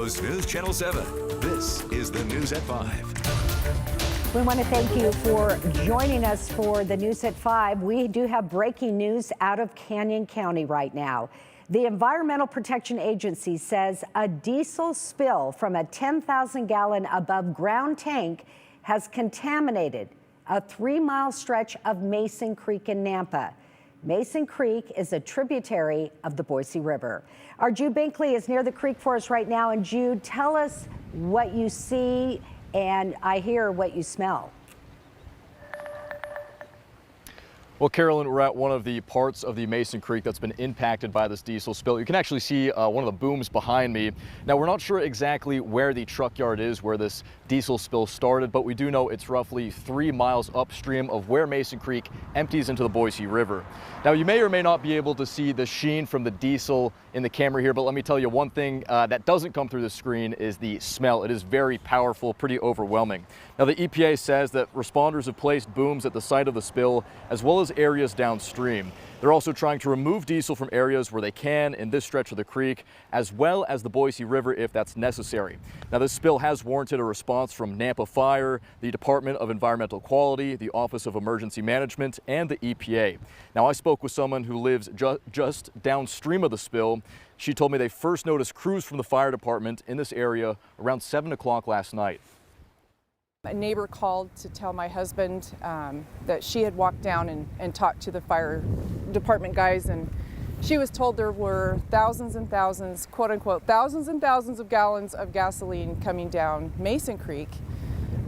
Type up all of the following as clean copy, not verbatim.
News Channel 7. This is the News at 5. We want to thank you for joining us for the News at 5. We do have breaking news out of Canyon County right now. The Environmental Protection Agency says a diesel spill from a 10,000-gallon above ground tank has contaminated a 3-mile stretch of Mason Creek in Nampa. Mason Creek is a tributary of the Boise River. Our Jude Binkley is near the creek for us right now. And Jude, tell us what you see and I hear what you smell. Well, Carolyn, we're at one of the parts of the Mason Creek that's been impacted by this diesel spill. You can actually see one of the booms behind me. Now, we're not sure exactly where the truck yard is, where this diesel spill started, but we do know it's roughly 3 miles upstream of where Mason Creek empties into the Boise River. Now, you may or may not be able to see the sheen from the diesel in the camera here, but let me tell you one thing that doesn't come through the screen is the smell. It is very powerful, pretty overwhelming. Now, the EPA says that responders have placed booms at the site of the spill, as well as areas downstream. They're also trying to remove diesel from areas where they can in this stretch of the creek, as well as the Boise River if that's necessary. Now, this spill has warranted a response from Nampa Fire, the Department of Environmental Quality, the Office of Emergency Management, and the EPA. Now, I spoke with someone who lives just downstream of the spill. She told me they first noticed crews from the fire department in this area around 7 o'clock last night. A neighbor called to tell my husband that she had walked down and talked to the fire department guys, and she was told there were thousands and thousands, quote unquote, thousands and thousands of gallons of gasoline coming down Mason Creek.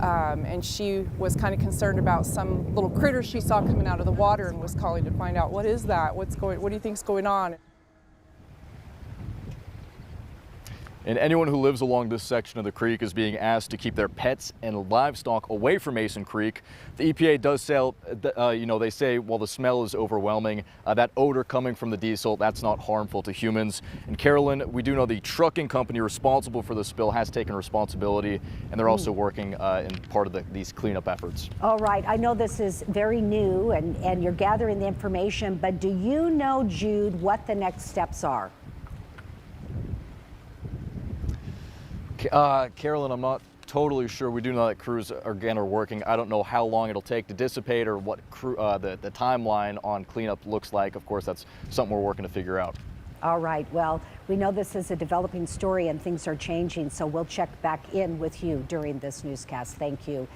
And she was kind of concerned about some little critter she saw coming out of the water and was calling to find out, what is that? What do you think's going on? And anyone who lives along this section of the creek is being asked to keep their pets and livestock away from Mason Creek. The EPA does say, they say while the smell is overwhelming, that odor coming from the diesel, that's not harmful to humans. And Carolyn, we do know the trucking company responsible for the spill has taken responsibility, and they're also working in part of these cleanup efforts. All right, I know this is very new and you're gathering the information, but do you know, Jude, what the next steps are? Carolyn, I'm not totally sure. We do know that crews are working. I don't know how long it'll take to dissipate or what the timeline on cleanup looks like. Of course, that's something we're working to figure out. All right, well, we know this is a developing story and things are changing, so we'll check back in with you during this newscast. Thank you.